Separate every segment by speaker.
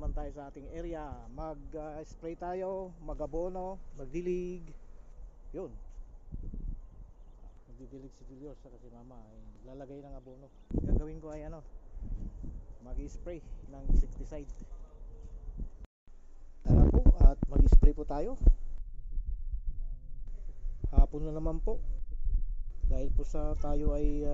Speaker 1: naman tayo sa ating area. Mag-spray tayo, mag-abono, magdilig. Yun. Magdidilig si Julius sa kasi mama ay lalagay ng abono. Gagawin ko ay mag-spray ng insecticide. Tara po at mag-spray po tayo. Hapon na naman po. Dahil po sa tayo ay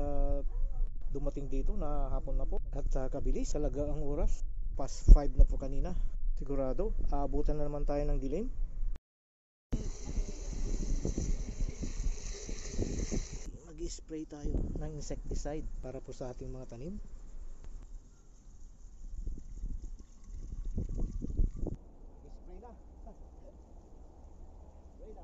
Speaker 1: dumating dito na hapon na po. At kabilis talaga ang oras. Past 5 na po kanina. Sigurado, aabutan na naman tayo ng dilim. Mag-spray tayo ng insecticide para po sa ating mga tanim. Mag-spray na. Spray na.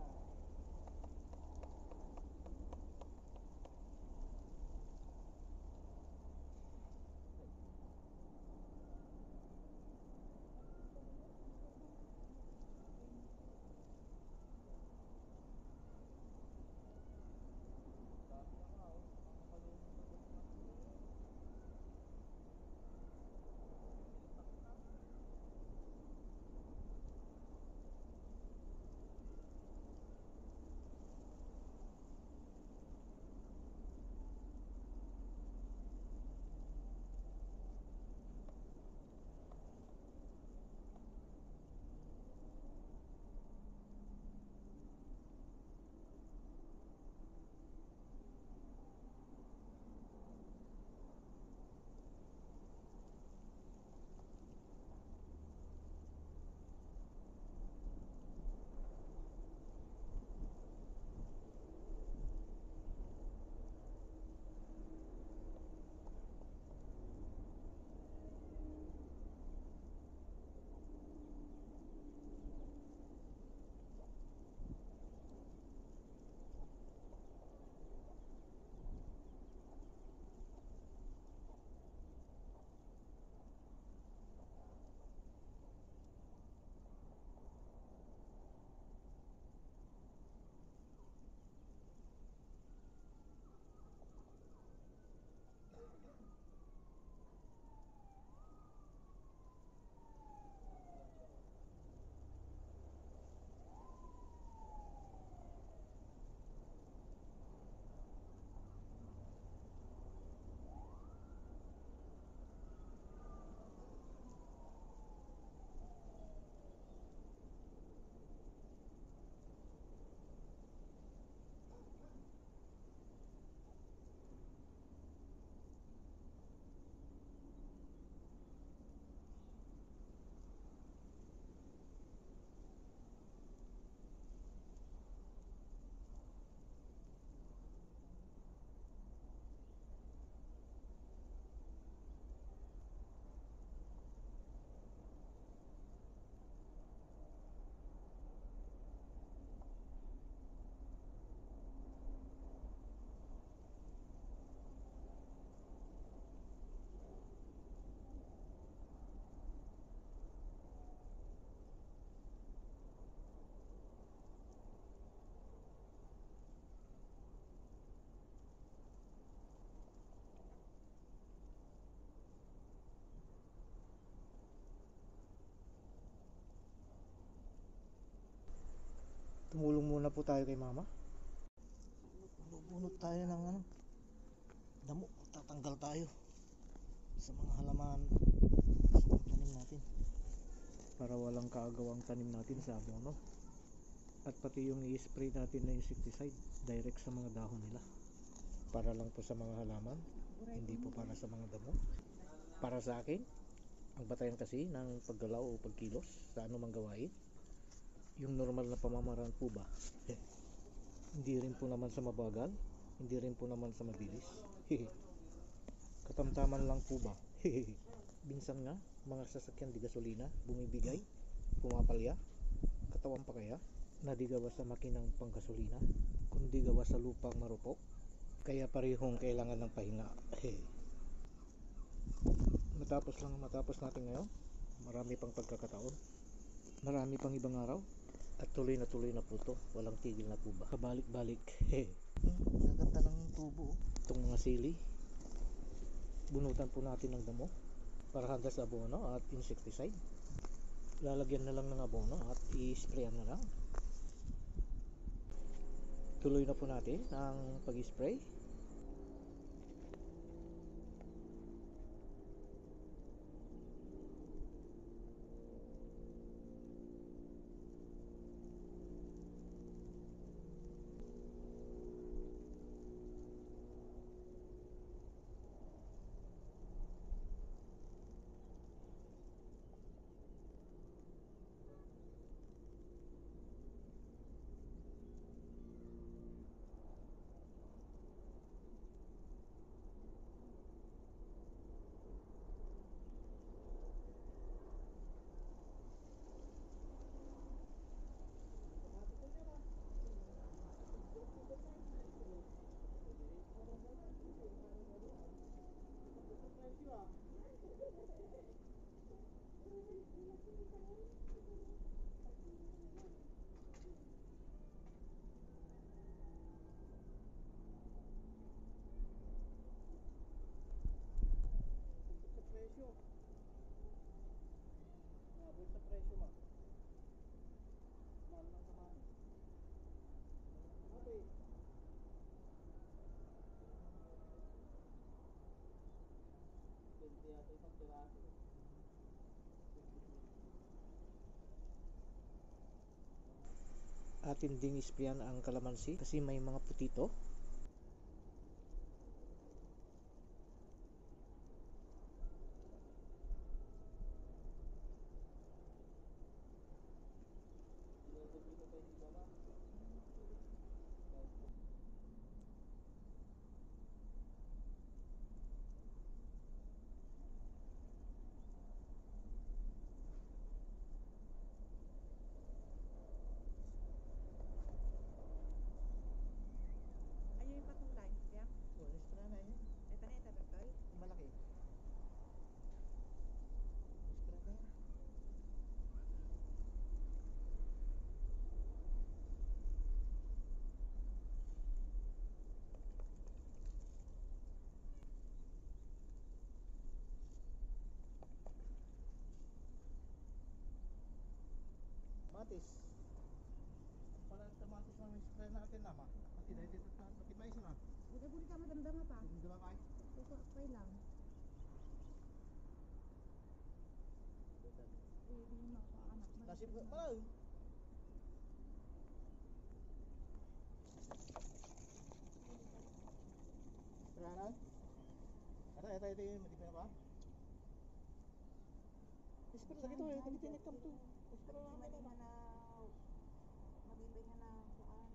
Speaker 1: Tumulong muna po tayo kay mama. Bunot tayo ng damo. Tatanggal tayo sa mga halaman sa mga tanim natin para walang kaagawang tanim natin sa abono. At pati yung i-spray natin na insecticide direct sa mga dahon nila. Para lang po sa mga halaman, hindi po para sa mga damo. Para sa akin, ang batayan kasi ng paggalaw o pagkilos sa anumang gawain, yung normal na pamamaraan po ba? Hindi rin po naman sa mabagal, hindi rin po naman sa mabilis. Katamtaman lang po ba? Minsan nga, mga sasakyan di gasolina, bumibigay, pumapalya, katawan pa kaya, na di gawa sa makinang panggasolina, kundi gawa sa lupang marupok, kaya parehong kailangan ng pahinga. Matapos natin ngayon, marami pang pagkakataon, marami pang ibang araw, at tuloy na po to, walang tigil na po ba? Kabalik-balik. Ang gaganda ng tubo. Itong mga sili, bunutan po natin ng damo para handa sa abono at insecticide. lalagyan na lang ng abono at i-sprayan na lang. Tuloy na po natin ang pag-spray. Atin ding isprayan ang kalamansi kasi may mga putito. Kamatis. Pala kamatis na may spray natin naman. Pati dahil dito sa pati mais na.
Speaker 2: Buda-buda ka madamdama pa.
Speaker 1: Hindi ba kay?
Speaker 2: Ito, okay lang. Hindi makaanak.
Speaker 1: Nasib ko pala. Spray na? Ito yung matipin na ba? Spray sa dito eh. Kami tinikam to. Spray na namin na.
Speaker 2: Mabimbing na kuan.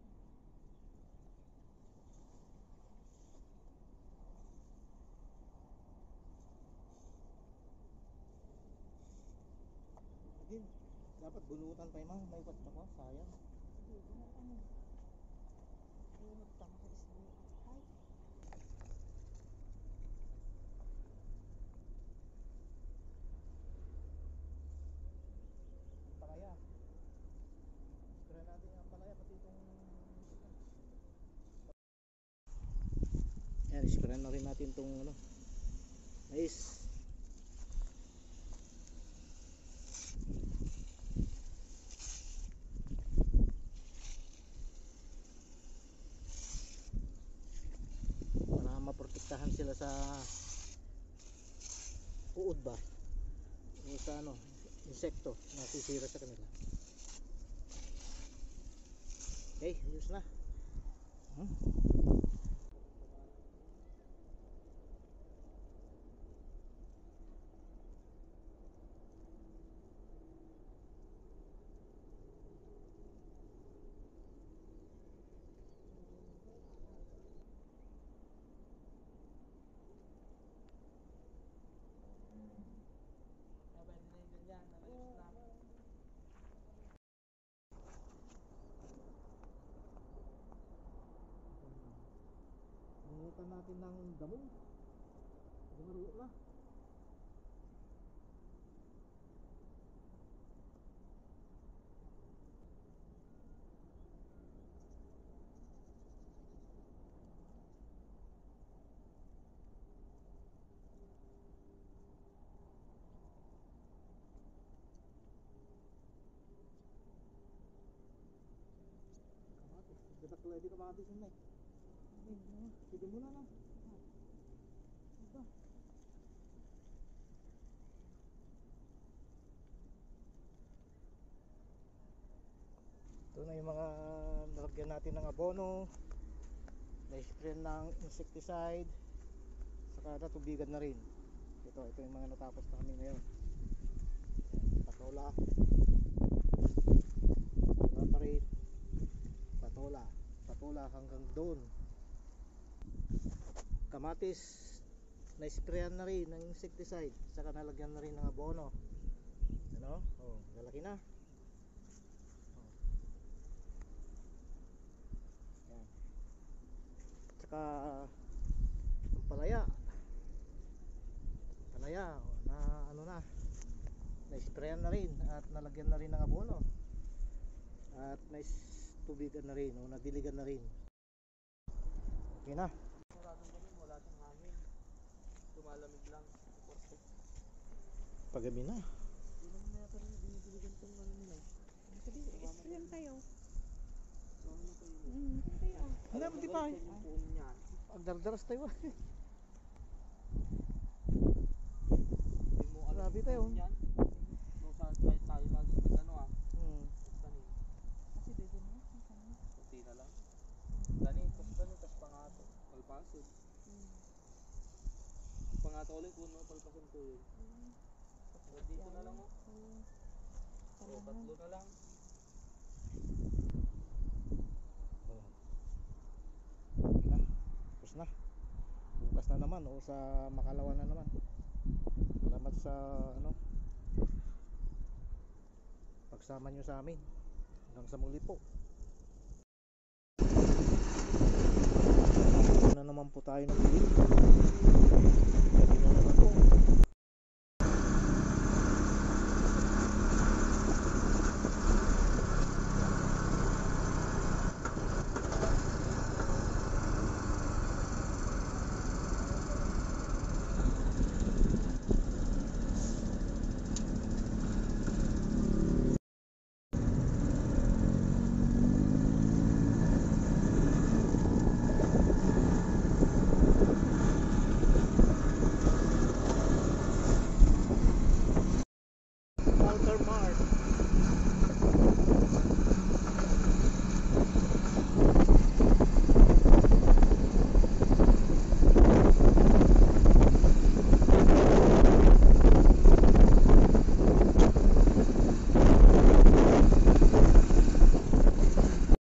Speaker 1: Din, dapat bunutan pa yung may wat ako, sayang.
Speaker 2: Hindi, bunutan mo. Bunot ka mo sa isli. Ay.
Speaker 1: Palaya. Spray natin ang palaya pati itong yan, spray na rin natin itong ano, mais. Para maprotektahan sila sa uod ba o sa ano, insekto na sisira sa kanila. Okay, ayos na. Bunutan natin ng damo. Gumaro na. ready ka ba natin sunay? Sige muna na.
Speaker 2: Aba.
Speaker 1: Ito na yung mga nalagyan natin ng abono, na-spray ng insecticide, saka natubigan na rin. Ito yung mga natapos namin ngayon. Patola pa rin, patola hanggang doon. Kamatis, na-sprayan na rin ng insecticide, saka nalagyan na rin ng abono. Ano? Oh, lalaki na. Yan. Saka ang palaya na ano na-sprayan na rin at nalagyan na rin ng abono at tubigan na rin o nadiligan na rin. Okay na.
Speaker 3: Maraming ganun, wala siyang hangin. Lumalamig lang.
Speaker 1: Pagabi na.
Speaker 3: Hindi naman na yata rin binibiligan itong ano nila.
Speaker 2: Sabi, explain kayo.
Speaker 3: Saan na kayo?
Speaker 2: Kayo.
Speaker 1: Hindi, hindi pa.
Speaker 3: Yung puno niyan.
Speaker 1: Ang dardaras tayo.
Speaker 3: Hindi mo alam
Speaker 1: Grabe
Speaker 3: yung
Speaker 1: tayo.
Speaker 3: puno niyan. Kung saan tayo lagi nag-ano tanim.
Speaker 2: Kasi bebe mo.
Speaker 3: Kunti na lang. Tanim, tas pangato. Palpasin. Pangato ulit, puno, palpasin ko yun. Dito na lang oh. O, tatlo na lang.
Speaker 1: Okay na. Tapos na. Bukas na naman o sa Makalawa na naman. Salamat sa pagsama nyo sa amin. Hanggang sa muli po. Na naman po tayo ng bilig. Gabi na naman po. Outer Mart.